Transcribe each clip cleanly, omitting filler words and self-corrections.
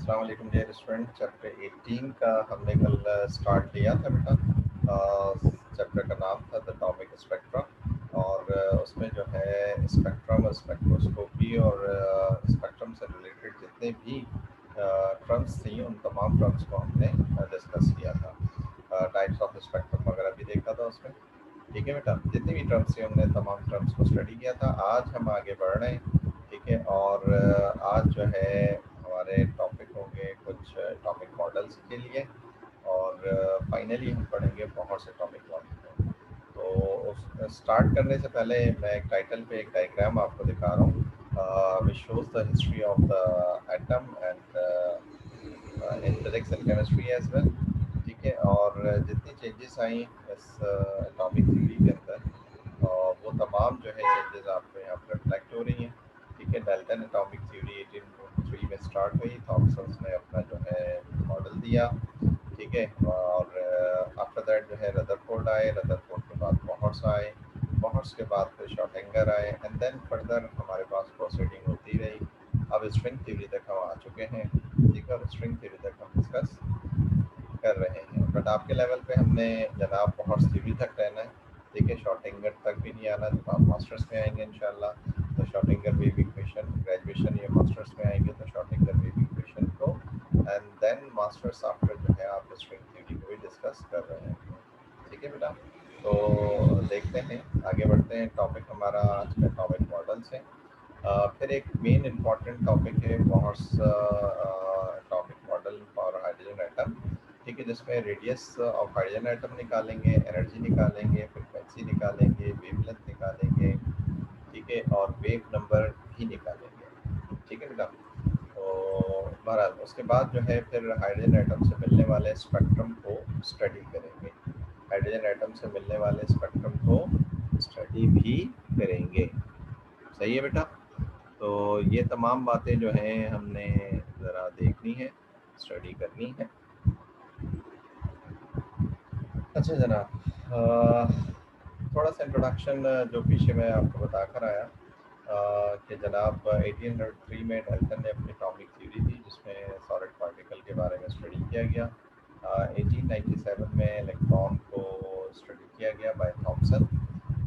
अस्सलाम वालेकुम dear student. Chapter 18 का हमने कल स्टार्ट किया था बेटा। चैप्टर का नाम था द एटॉमिक स्पेक्ट्रम और उसमें जो है स्पेक्ट्रम और स्पेक्ट्रोस्कोपी और स्पेक्ट्रम से रिलेटेड जितने भी टर्म्स थी उन तमाम टर्म्स को हमने डिस्कस किया था। टाइप्स ऑफ स्पेक्ट्रम वगैरह भी देखा था उसमें। ठीक है बेटा, जितनी भी टर्म्स थी हमने तमाम टर्म्स को स्टडी किया था। आज हम आगे बढ़ रहे हैं। ठीक है, और आज जो है हमारे टॉपिक होंगे कुछ टॉपिक मॉडल्स के लिए और फाइनली हम पढ़ेंगे बहुत से टॉपिक मॉडल। तो उस स्टार्ट करने से पहले मैं एक टाइटल पे एक डायग्राम आपको दिखा रहा हूँ which shows the history of the atom and in physics and chemistry as well. ठीक है, और जितनी चेंजेस आई इस एटॉमिक थ्योरी के अंदर वो तमाम जो है चेंजेस आपको यहाँ पर रिफ्लेक्ट हो रही हैं। ठीक है, डाल्टन एटॉमिक थ्योरी 1803 में स्टार्ट हुई। थॉमसन ने अपना जो है मॉडल दिया। ठीक है, और आफ्टर दैट जो है रदरफोर्ड आए। रदरफोर्ड के बाद बॉहर्स आए। बॉहर्स के बाद फिर शॉर्टिंगर आए एंड देन फर्दर हमारे पास प्रोसीडिंग होती रही। अब स्ट्रिंग थ्योरी तक हम आ चुके हैं। ठीक है, और स्ट्रिंग थ्योरी तक हम डिस्कस कर रहे हैं, बट आपके लेवल पे हमने जनाब बहुत थ्योरी तक रहना है। ठीक है, शॉर्टिंगर तक भी नहीं आना। जब आप मास्टर्स में आएंगे इंशाल्लाह तो शॉर्टिंगर वेव इक्वेशन, ग्रेजुएशन या मास्टर्स में आएंगे तो शॉर्टिंगर वेव इक्वेशन को एंड देन मास्टर्स आफ्टर जो है आप स्ट्रिंग थ्योरी को भी डिस्कस कर रहे हैं। ठीक है बेटा, तो देखते हैं आगे बढ़ते हैं। टॉपिक हमारा आज का टॉपिक मॉडल्स है। फिर एक मेन इम्पॉर्टेंट टॉपिक है Bohr's topic model for hydrogen atom. ठीक है, जिसमें रेडियस ऑफ हाइड्रोजन एटम निकालेंगे, एनर्जी निकालेंगे, फ्रिक्वेंसी निकालेंगे, वेवलेंथ निकालेंगे। ठीक है, और वेव नंबर भी निकालेंगे। ठीक है बेटा, तो बहरहाल उसके बाद जो है फिर हाइड्रोजन एटम से मिलने वाले स्पेक्ट्रम को स्टडी करेंगे। हाइड्रोजन एटम से मिलने वाले स्पेक्ट्रम को स्टडी भी करेंगे। सही है बेटा, तो ये तमाम बातें जो हैं हमने ज़रा देखनी है, स्टडी करनी है। अच्छा जनाब, थोड़ा सा इंट्रोडक्शन जो पीछे मैं आपको बता कर आया कि जनाब 1803 में डाल्टन ने अपनी एटॉमिक थ्योरी दी जिसमें सॉलिड पार्टिकल के बारे में स्टडी किया गया। 1897 में इलेक्ट्रॉन को स्टडी किया गया बाय थॉमसन।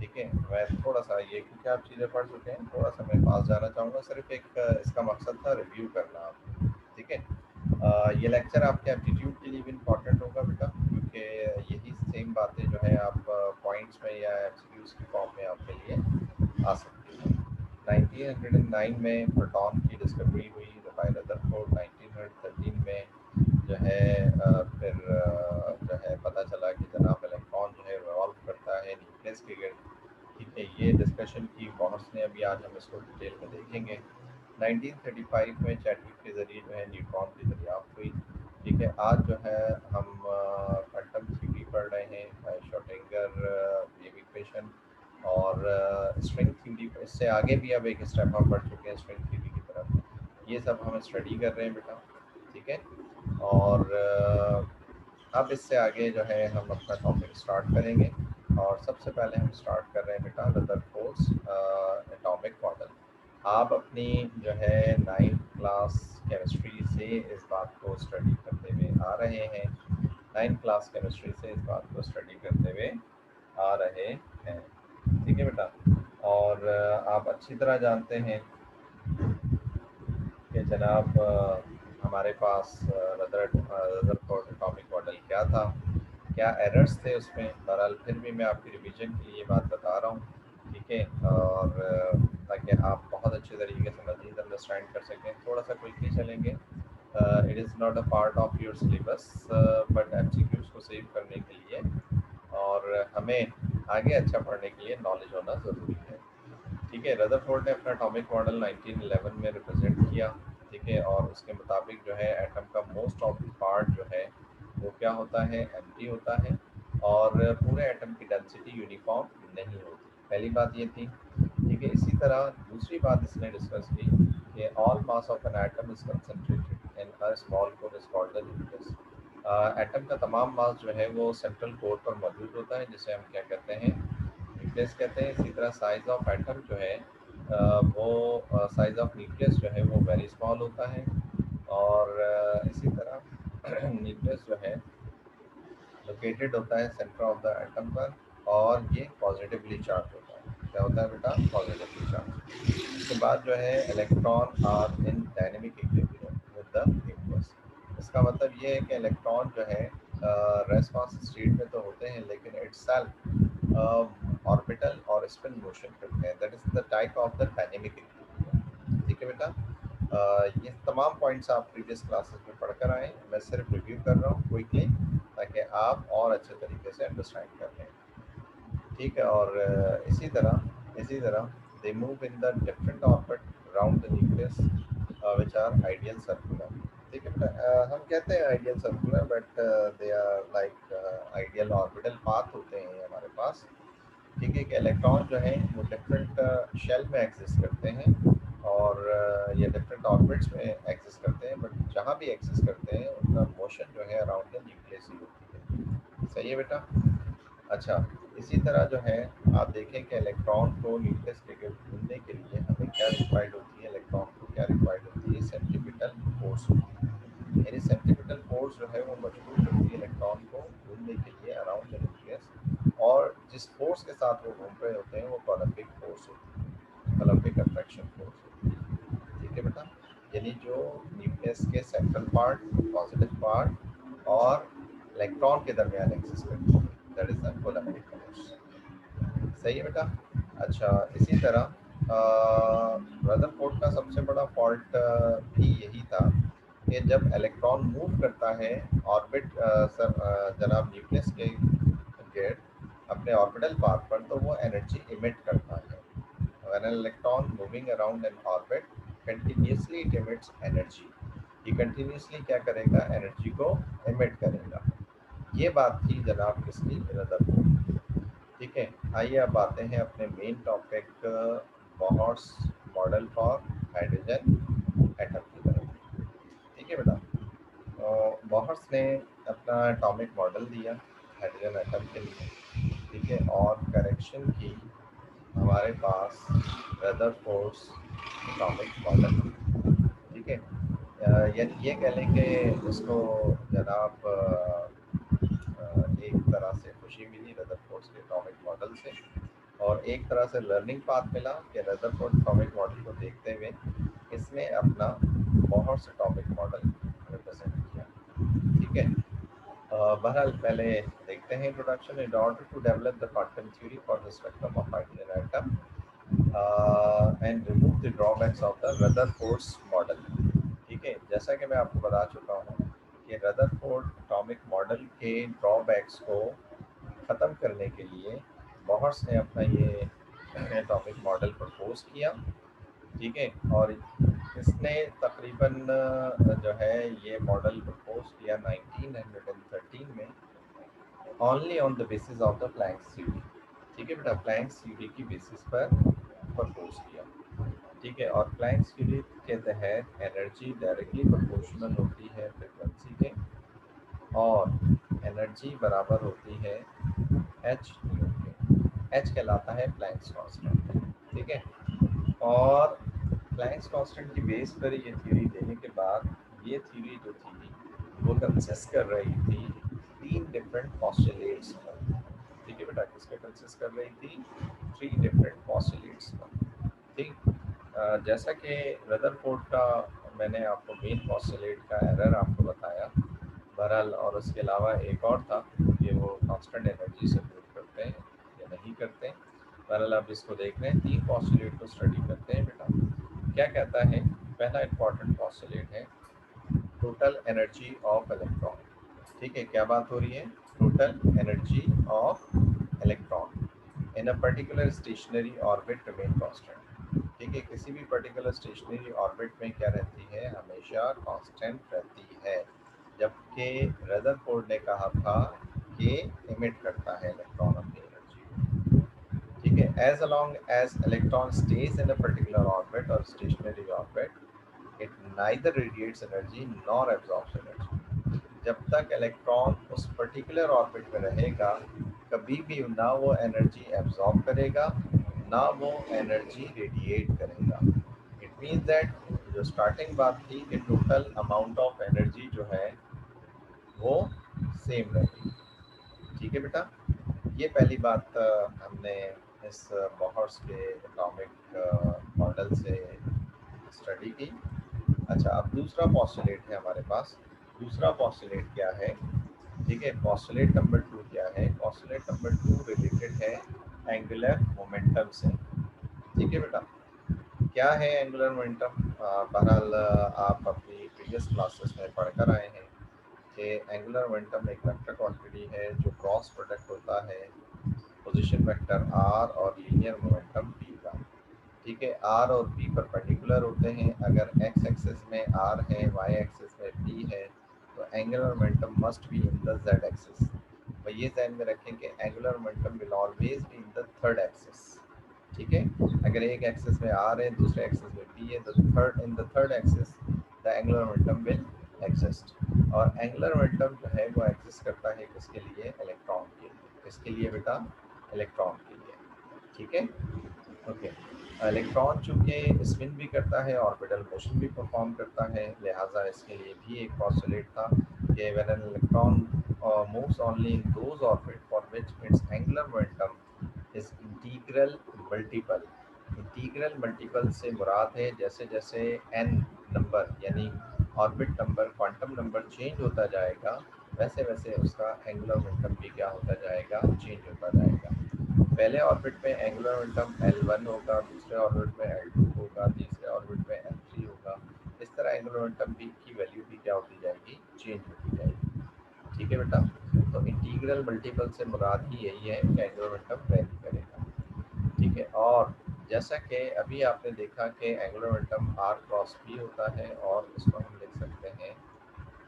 ठीक है, मैं थोड़ा सा ये क्योंकि आप चीज़ें पढ़ चुके हैं थोड़ा सा मैं पास जाना चाहूँगा। सिर्फ एक इसका मकसद था रिव्यू करना आप। ठीक है, ये लेक्चर आपके एप्टीट्यूड के लिए भी इम्पॉर्टेंट होगा बेटा, क्योंकि यही सेम बातें जो है आप पॉइंट्स में या एमसीक्यूज की फॉर्म में आपके लिए आ सकती हैं। 1909 में प्रोटॉन की डिस्कवरी हुई बाय रदरफोर्ड। 1913 में जो है फिर जो है पता चला कि जनाब इलेक्ट्रॉन जो है रिवॉल्व करता है न्यूक्लियस के गिर्द। ठीक है, ये डिस्कशन की बॉहर्स ने, अभी आज हम इसको डिटेल में देखेंगे। 1935 में चैडविक के ज़रिए जो है न्यूट्रॉन की दरियाफ्त हुई। ठीक है, आज जो है हम क्वांटम थ्योरी पढ़ रहे हैं, श्रोडिंगर वेव इक्वेशन और स्ट्रिंग थ्योरी। इससे आगे भी अब एक स्टेप हम बढ़ चुके हैं स्ट्रिंग थ्योरी की तरफ। ये सब हम स्टडी कर रहे हैं बेटा। ठीक है, और अब इससे आगे जो है हम अपना टॉपिक स्टार्ट करेंगे और सबसे पहले हम स्टार्ट कर रहे हैं बेटा रदरफोर्ड्स एटॉमिक मॉडल। आप अपनी जो है 9th क्लास केमिस्ट्री से इस बात को स्टडी करते हुए आ रहे हैं। 9th क्लास केमिस्ट्री से इस बात को स्टडी करते हुए आ रहे हैं। ठीक है बेटा, और आप अच्छी तरह जानते हैं कि जनाब हमारे पास रदरफोर्ड एटॉमिक मॉडल क्या था, क्या एरर्स थे उसमें। बहरहाल फिर भी मैं आपकी रिवीजन के लिए ये बात बता रहा हूँ। ठीक है, और ताकि आप बहुत अच्छे तरीके से मज़ीद अंडरस्टैंड कर सकें। थोड़ा सा क्विकली चलेंगे। It is not a part of your syllabus but MCQs को सेव करने के लिए और हमें आगे अच्छा पढ़ने के लिए नॉलेज होना ज़रूरी है। ठीक है, रदरफोर्ड ने अपना एटॉमिक मॉडल 1911 में रिप्रेजेंट किया। ठीक है, और उसके मुताबिक जो है एटम का मोस्ट ऑफ द पार्ट जो है वो क्या होता है, एम्प्टी होता है और पूरे एटम की डेंसिटी यूनिफॉर्म नहीं होती। पहली बात ये थी। ठीक है, इसी तरह दूसरी बात इसने डिस्कस की कि all mass of an atom is concentrated in a small core is called the nucleus. Atom का तमाम मास जो है वो सेंट्रल कोर पर मौजूद होता है जिसे हम क्या कहते हैं, न्यूक्लियस कहते हैं। इसी तरह साइज ऑफ एटम जो है वो साइज ऑफ न्यूक्लियस जो है वो वेरी स्मॉल होता है। और इसी तरह न्यूक्लियस जो है लोकेटेड होता है सेंटर ऑफ द एटम पर, और ये पॉजिटिवली चार्ज होता है। क्या होता है बेटा? Positively charge. उसके बाद जो है electron are in dynamic equilibrium with the nucleus. इसका मतलब ये है कि इलेक्ट्रॉन जो है रेस्पॉन्स स्टेट में तो होते हैं, लेकिन इटसेल्फ ऑर्बिटल और स्पिन मोशन करते हैं। That is the type of the dynamic equilibrium. ठीक है बेटा? ये तमाम पॉइंट्स आप प्रीवियस क्लासेस में पढ़कर आए, मैं सिर्फ रिव्यू कर रहा हूँ क्विकली, ताकि आप और अच्छे तरीके से अंडरस्टैंड कर लें। ठीक है? और इसी तरह they move in the different orbit around the nucleus which are ideal circular. ठीक है बेटा? हम कहते हैं ideal circular, but they are like ideal orbital path होते हैं हमारे पास। ठीक है? कि इलेक्ट्रॉन जो है वो डिफरेंट शेल में एग्जिस्ट करते हैं, और ये डिफरेंट ऑर्बिट्स में एग्जिस्ट करते हैं, बट जहाँ भी एग्जिस्ट करते हैं उनका मोशन जो है अराउंड द न्यूक्लियस ही होती है। सही है बेटा? अच्छा, इसी तरह जो है आप देखें कि इलेक्ट्रॉन को न्यूक्लियस लेकर घूमने के लिए हमें क्या रिक्वायर्ड होती है, इलेक्ट्रॉन को क्या रिक्वायर्ड होती है? सेंट्रीपिटल फोर्स होती है। यानी सेंट्रीपिटल फोर्स जो है वो मजबूर करती है इलेक्ट्रॉन को घूमने के लिए अराउंड द न्यूक्लियस, और जिस फोर्स के साथ वो घूम रहे होते हैं वो कोलम्बिक फोर्स होती है, कोलम्बिक अट्रैक्शन फोर्स होती है। ठीक है बेटा? यानी जो न्यूक्लियस के सेंट्रल पार्ट, पॉजिटिव पार्ट और इलेक्ट्रॉन के दरमियान एग्जिस्ट करती है, that is the coulombic force. सही है बेटा? अच्छा, इसी तरह रदरफोर्ड का सबसे बड़ा फॉल्ट भी यही था कि जब इलेक्ट्रॉन मूव करता है ऑर्बिट जनाब न्यूक्लियस के गिर्द अपने ऑर्बिटल पाथ पर, तो वो एनर्जी इमिट करता है। When an electron moving around an orbit continuously it emits energy, ये कंटिन्यूसली क्या करेगा? एनर्जी को एमिट करेगा। ये बात थी जनाब किसकी? रदरफोर्ड। ठीक है? आइए अब आते हैं अपने main topic Bohr's model for hydrogen atom की तरफ। ठीक है बेटा? बोहर्स ने अपना एटॉमिक मॉडल दिया हाइड्रोजन एटम के लिए। ठीक है? और करेक्शन की हमारे पास रदरफोर्ड्स एटॉमिक मॉडल। ठीक है? यानी ये कह लें कि इसको जनाब एक तरह से खुशी मिली रदरफोर्ड के एटॉमिक मॉडल से, और एक तरह से लर्निंग पाथ मिला कि रदरफोर्ड एटॉमिक मॉडल को देखते हुए इसने अपना बोहर्स एटॉमिक मॉडल रिप्रेजेंट किया। ठीक है? बहरहाल पहले देखते हैं introduction. In order to develop the quantum theory for the spectrum of hydrogen atom and remove the drawbacks of the Rutherford's model. ठीक है? जैसा कि मैं आपको बता चुका हूँ कि रदरफोर्ड एटॉमिक मॉडल के ड्रॉबैक्स को ख़त्म करने के लिए बोहर्स ने अपना ये एटॉमिक मॉडल प्रपोज किया। ठीक है? और इसने तकरीबन जो है ये मॉडल प्रपोज किया 1913 में, only on the basis of the Planck's theory. ठीक है बेटा? प्लैंक्स थ्योरी की बेसिस पर प्रपोज किया। ठीक है? और प्लैंक्स थ्योरी के तहत एनर्जी डायरेक्टली प्रोपोर्शनल होती है फ्रिक्वेंसी के, और एनर्जी बराबर होती है एच न्यू के। एच कहलाता है प्लैंक्स कांस्टेंट। ठीक है? और प्लैंक्स कांस्टेंट की बेस पर ये थ्योरी देने के बाद ये थ्योरी जो थी वो कंसिस्ट कर रही थी तीन डिफरेंट पॉस्टुलेट्स पर। ठीक है बेटा? किसके कंसिस्ट कर रही थी? थ्री डिफरेंट पॉस्टुलेट्स पर। ठीक? जैसा कि रदरफोर्ड का मैंने आपको मेन पॉस्टुलेट का एरर आपको बताया, बहरहाल, और उसके अलावा एक और था कि वो कांस्टेंट एनर्जी से प्रूव करते हैं या नहीं करते हैं। बहरहाल आप इसको देख रहे हैं, तीन पॉस्टुलेट को स्टडी करते हैं बेटा। क्या कहता है? पहला इंपॉर्टेंट पॉस्टुलेट है टोटल एनर्जी ऑफ इलेक्ट्रॉन। ठीक है? क्या बात हो रही है? Total energy of electron in a particular stationery orbit remain constant. ठीक है? किसी भी पर्टिकुलर स्टेशनरी ऑर्बिट में क्या रहती है? हमेशा कांस्टेंट रहती है। जबकि रदरफोर्ड ने कहा था कि इमिट करता है इलेक्ट्रॉन अपनी एनर्जी। ठीक है? As along as electron stays in a particular orbit or stationary orbit it neither radiates energy nor absorbs energy. जब तक इलेक्ट्रॉन उस पर्टिकुलर ऑर्बिट में रहेगा, कभी भी ना वो एनर्जी एब्जॉर्ब करेगा, ना वो एनर्जी रेडिएट करेगा। इट मीन्स दैट जो स्टार्टिंग बात थी कि टोटल अमाउंट ऑफ एनर्जी जो है वो सेम रहेगी। ठीक है बेटा, ये पहली बात हमने इस बॉहर्स के एटॉमिक मॉडल से स्टडी की। अच्छा, अब दूसरा पॉस्टुलेट है हमारे पास। दूसरा पॉस्टुलेट क्या है? ठीक है, पॉस्टुलेट नंबर 2 क्या है? पॉस्टुलेट नंबर 2 रिलेटेड है एंगुलर मोमेंटम से। ठीक है बेटा, क्या है एंगुलर मोमेंटम? बहरहाल आप अपनी प्रीवियस क्लासेस में पढ़कर आए हैं कि एंगुलर मोमेंटम एक वेक्टर क्वांटिटी है जो क्रॉस प्रोडक्ट होता है पोजीशन वेक्टर आर और लीनियर मोमेंटम पी का। ठीक है, आर और पी परपेंडिकुलर होते हैं। अगर एक्स एक्सिस में आर है, वाई एक्सिस में पी है, तो angular momentum must be in the Z axis. तो ये ध्यान में रखें कि angular momentum will always be in the third axis. ठीक है, अगर एक एक्सिस में आर है, दूसरे एक्सिस में पी है, तो third in the third axis the angular momentum will exist. और एंगुलर मोमेंटम जो है वो एग्जिस्ट करता है किसके लिए? इलेक्ट्रॉन के लिए। किसके लिए बेटा? इलेक्ट्रॉन के लिए। ठीक है, ओके। इलेक्ट्रॉन चूंकि स्पिन भी करता है, ऑर्बिटल मोशन भी परफॉर्म करता है, लिहाजा इसके लिए भी एक पॉस्टुलेट था कि when an electron moves only in those orbit for which it's angular momentum is integral multiple. Integral multiple से मुराद है जैसे जैसे एन नंबर यानी orbit number, quantum number change होता जाएगा, वैसे वैसे उसका एंगुलर मोमेंटम भी क्या होता जाएगा? चेंज होता जाएगा। पहले ऑर्बिट में एंगुलर मोमेंटम L1 होगा, दूसरे ऑर्बिट में L2 होगा, तीसरे ऑर्बिट में L3 होगा। इस तरह एंगुलर मोमेंटम की वैल्यू भी क्या होती जाएगी? चेंज होती जाएगी। ठीक है बेटा, तो इंटीग्रल मल्टीपल से मुराद ही यही है कि एंगुलर मोमेंटम वैरी करेगा। ठीक है, और जैसा कि अभी आपने देखा कि angular momentum r cross p होता है, और इसको हम लिख सकते हैं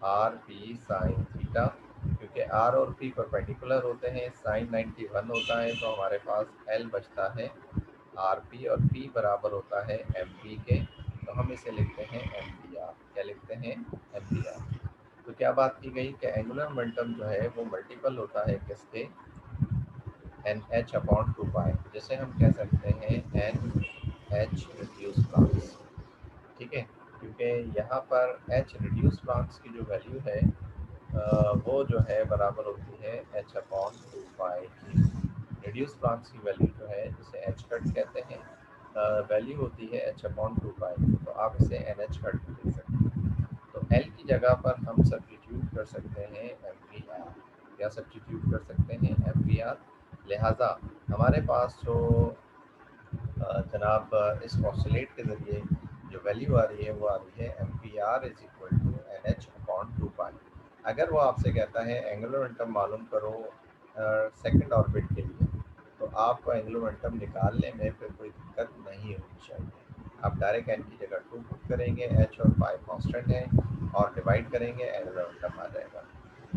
आर पी साइन थीटा, क्योंकि आर और पी परपेंडिकुलर होते हैं। साइन 91 होता है, तो हमारे पास एल बचता है आर पी, और पी बराबर होता है एम पी के। तो हम इसे लिखते हैं एम पी आर। क्या लिखते हैं? M p r. तो क्या बात की गई कि एंगुलर मोमेंटम जो है वो मल्टीपल होता है किसके? एन एच अपॉन टू पाई, जैसे हम कह सकते हैं एन एच रिड्यूस प्लांक्स। ठीक है, क्योंकि यहाँ पर एच रिड्यूस प्लांक्स की जो वैल्यू है वो जो है बराबर होती है एच अपॉन टू पाई की। रिड्यूस प्लांक्स की वैल्यू जो है, जिसे एच कट कहते हैं, वैल्यू होती है एच अपॉन टू पाई। तो आप इसे एन एच कट भी लिख सकते हैं। तो एल की जगह पर हम सब्स्टिट्यूट कर सकते हैं एम पी आर। क्या सब्स्टिट्यूट कर सकते हैं? M p r. लिहाजा हमारे पास जो जनाब इस ऑसिलेट के ज़रिए जो वैल्यू आ रही है वो आ रही है m p r is equal to n h upon two pi. अगर वो आपसे कहता है एंगुलर मोमेंटम मालूम करो सेकंड ऑर्बिट के लिए, तो आपको एंगुलर मोमेंटम निकालने में फिर कोई दिक्कत नहीं होनी चाहिए। आप डायरेक्ट एन की जगह टू पुट करेंगे, एच और पाई कांस्टेंट है, और डिवाइड करेंगे, एंगुलर मोमेंटम आ जाएगा।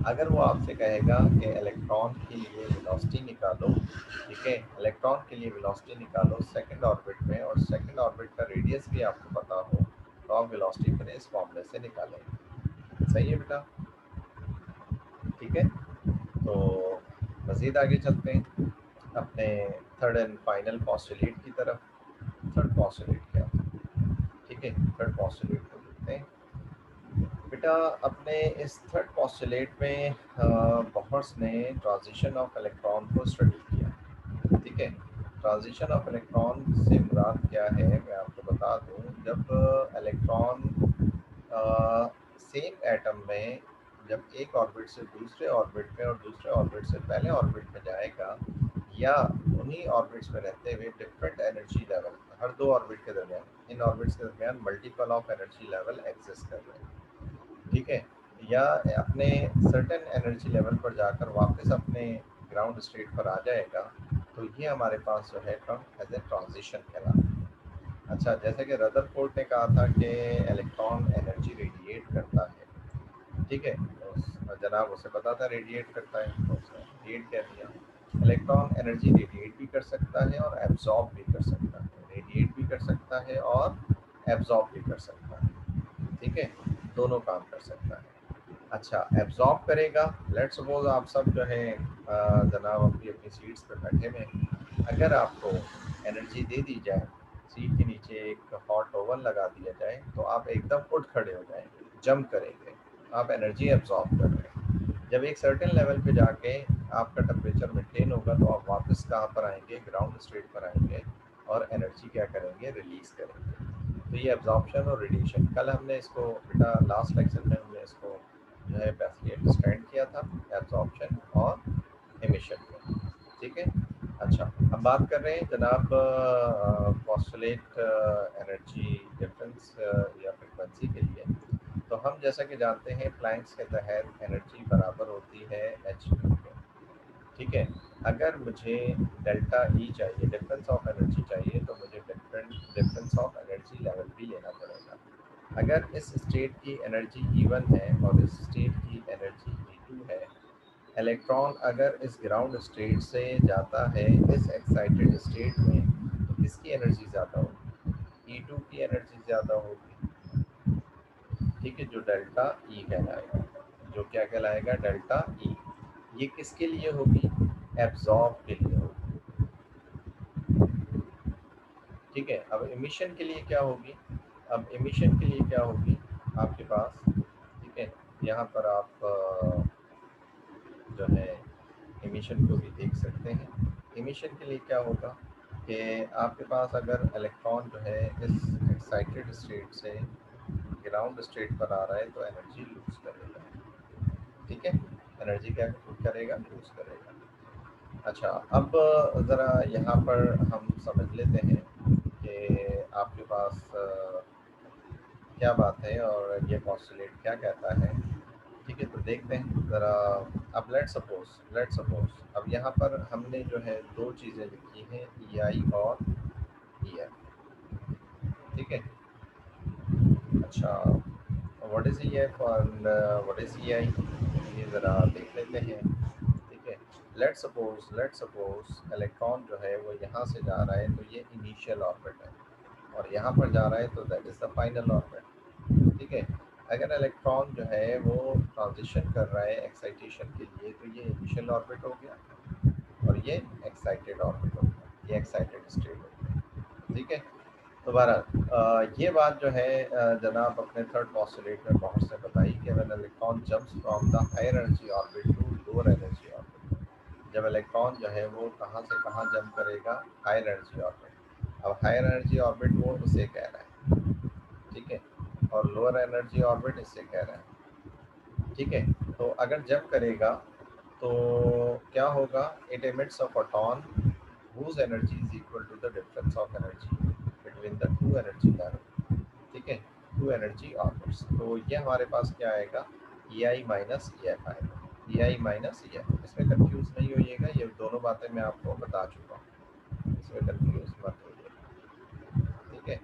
अगर वो आपसे कहेगा कि इलेक्ट्रॉन के लिए वेलोसिटी निकालो, ठीक है, इलेक्ट्रॉन के लिए वेलोसिटी निकालो सेकंड ऑर्बिट में, और सेकंड ऑर्बिट का रेडियस भी आपको पता हो, तो आप वेलोसिटी फिर इस फॉर्मूले से निकालेंगे। सही है बेटा? ठीक है, तो मज़ीद आगे चलते हैं अपने थर्ड एंड फाइनल पॉस्टुलेट की तरफ। थर्ड पॉस्टुलेट क्या था? ठीक है, थर्ड पॉस्टुलेट को देखते हैं बेटा। अपने इस थर्ड पॉस्टुलेट में बॉहर्स ने ट्रांजिशन ऑफ इलेक्ट्रॉन को स्टडी किया। ठीक है, ट्रांजिशन ऑफ इलेक्ट्रॉन से मुराद क्या है मैं आपको बता दूं। जब इलेक्ट्रॉन सेम एटम में जब एक ऑर्बिट से दूसरे ऑर्बिट में और दूसरे ऑर्बिट से पहले ऑर्बिट में जाएगा, या उन्हीं ऑर्बिट्स में रहते हुए डिफरेंट एनर्जी लेवल, हर दो ऑर्बिट के दरमियान, इन ऑर्बिट्स के दरमियान multiple of energy level exist कर रहे हैं। ठीक है, या अपने सर्टेन एनर्जी लेवल पर जाकर वापस अपने ग्राउंड स्टेट पर आ जाएगा, तो ये हमारे पास जो है टर्म एज ए ट्रांजिशन कहलाता है। अच्छा, जैसे कि रदरफोर्ड ने कहा था कि इलेक्ट्रॉन एनर्जी रेडिएट करता है। ठीक है, तो जनाब उसे पता था रेडिएट करता है, तो उसने रेडिएट कह दिया। इलेक्ट्रॉन एनर्जी रेडिएट भी कर सकता है और एब्जॉर्ब भी कर सकता है। रेडिएट भी कर सकता है और एब्जॉर्ब भी कर सकता है। ठीक है, दोनों काम कर सकता है। अच्छा, एब्जॉर्ब करेगा। लेट्स सपोज आप सब जो है जनाब अपनी अपनी सीट्स पे बैठे हुए हैं, अगर आपको एनर्जी दे दी जाए सीट के नीचे एक हॉट ओवन लगा दिया जाए तो आप एकदम उठ खड़े हो जाएंगे, जंप करेंगे, आप एनर्जी एब्जॉर्ब कर रहे हैं। जब एक सर्टेन लेवल पे जाके आपका टेम्परेचर मेंटेन होगा तो आप वापस कहाँ पर आएंगे, ग्राउंड स्टेट पर आएंगे और एनर्जी क्या करेंगे, रिलीज करेंगे। तो ये एब्जॉर्प्शन और रेडिएशन, कल हमने इसको बेटा लास्ट लेक्चर में हमने इसको जो है बेसिकली अंडरस्टैंड किया था, एब्जॉर्प्शन और एमिशन में। ठीक है। अच्छा, अब बात कर रहे हैं जनाब पॉस्टुलेट एनर्जी डिफरेंस या फ्रिक्वेंसी के लिए। तो हम जैसा कि जानते हैं प्लैंक्स के तहत एनर्जी बराबर होती है एच के। ठीक है। अगर मुझे डेल्टा ई चाहिए, डिफरेंस ऑफ एनर्जी चाहिए, तो मुझे डिफरेंस ऑफ एनर्जी लेवल भी लेना पड़ेगा। अगर इस स्टेट की एनर्जी E1 है और इस स्टेट की एनर्जी E2 है, इलेक्ट्रॉन अगर इस ग्राउंड स्टेट से जाता है इस एक्साइटेड स्टेट में, तो किसकी एनर्जी ज़्यादा होगी, E2 की एनर्जी ज़्यादा होगी। ठीक है, जो डेल्टा ई कहलाएगा, जो क्या कहलाएगा, डेल्टा ई। ये किसके लिए होगी, एब्जॉर्ब के लिए होगी। ठीक है। अब एमिशन के लिए क्या होगी, अब एमिशन के लिए क्या होगी आपके पास। ठीक है, यहाँ पर आप जो है एमिशन को भी देख सकते हैं। एमिशन के लिए क्या होगा कि आपके पास अगर इलेक्ट्रॉन जो है इस एक्साइटेड स्टेट से ग्राउंड स्टेट पर आ रहा है तो एनर्जी लूज करेगा। ठीक है, एनर्जी क्या करेगा, लूज करेगा। अच्छा, अब ज़रा यहाँ पर हम समझ लेते हैं कि आपके पास क्या बात है और ये पॉस्टुलेट क्या कहता है। ठीक है, तो देखते हैं ज़रा। अब लेट सपोज अब यहाँ पर हमने जो है दो चीज़ें लिखी हैं, ई आई और ई एफ। ठीक है। अच्छा, व्हाट इज़ ई एफ और व्हाट इज़ ई आई, ये ज़रा देख लेते हैं। ठीक है। लेट सपोज इलेक्ट्रॉन जो है वो यहाँ से जा रहा है तो ये इनिशियल ऑर्बिट है, और यहाँ पर जा रहा है तो that is the final orbit. ठीक है। अगर इलेक्ट्रॉन जो है वो ट्रांजिशन कर रहा है एक्साइटेशन के लिए तो ये इनिशियल ऑर्बिट हो गया और ये एक्साइटेड ऑर्बिट हो गया, ये एक्साइटेड स्टेट हो गया। ठीक है। दोबारा ये बात जो है जनाब अपने थर्ड पॉस्टुलेट में बहुत से बताई कि when electron jumps from the higher energy orbit to lower energy orbit, जब इलेक्ट्रॉन जो है वो कहाँ से कहाँ जंप करेगा, हायर एनर्जी ऑर्बिट। अब हायर एनर्जी ऑर्बिट वो इसे कह रहा है। ठीक है, और लोअर एनर्जी ऑर्बिट इससे कह रहा है। ठीक है। तो अगर जंप करेगा तो क्या होगा, it emits a photon whose energy is equal to the difference of energy between the two energy level। ठीक है, टू एनर्जी ऑर्बिट्स। तो ये हमारे पास क्या आएगा, ई आई माइनस ई एफ आएगा, ई आई माइनस ई एफ। इसमें कंफ्यूज नहीं होइएगा, ये दोनों बातें मैं आपको बता चुका हूँ, इसमें कंफ्यूज मत होइएगा। ठीक है,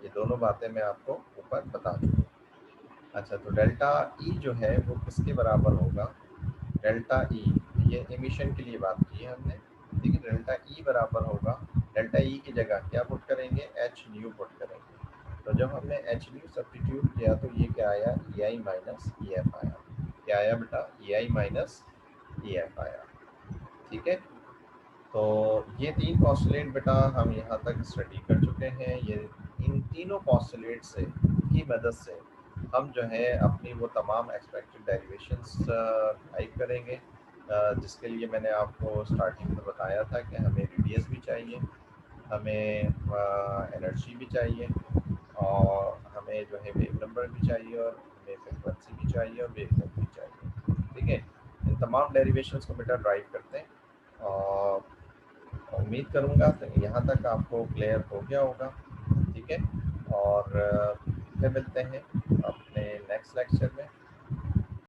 ये दोनों बातें मैं आपको ऊपर बता चुका हूँ। अच्छा, तो डेल्टा ई जो है वो किसके बराबर होगा, डेल्टा ई, ये एमिशन के लिए बात की है हमने। देखिए डेल्टा ई बराबर होगा, डेल्टा ई की जगह क्या पुट करेंगे, एच न्यू पुट करेंगे। तो जब हमने एच न्यू सब्सटीट्यूट किया तो ये क्या आया, ई आई माइनस ई एफ आया। क्या आया बेटा, ई आई माइनस ई एफ आया। ठीक है। तो ये तीन पॉस्टुलेट बेटा हम यहाँ तक स्टडी कर चुके हैं। ये इन तीनों पॉस्टुलेट से की मदद से हम जो है अपनी वो तमाम एक्सपेक्टेड डेरिवेशंस टाइप करेंगे, जिसके लिए मैंने आपको स्टार्टिंग में बताया था कि हमें रेडियस भी चाहिए, हमें एनर्जी भी चाहिए, और हमें जो है वेव नंबर भी चाहिए, और हमें फ्रिक्वेंसी भी चाहिए, और वेव लेंथ भी चाहिए। ठीक है, इन तमाम डेरिवेशंस को बेटा ड्राइव करते हैं, और उम्मीद करूँगा तो यहाँ तक आपको क्लियर हो गया होगा। ठीक है, और फिर मिलते हैं अपने नेक्स्ट लेक्चर में।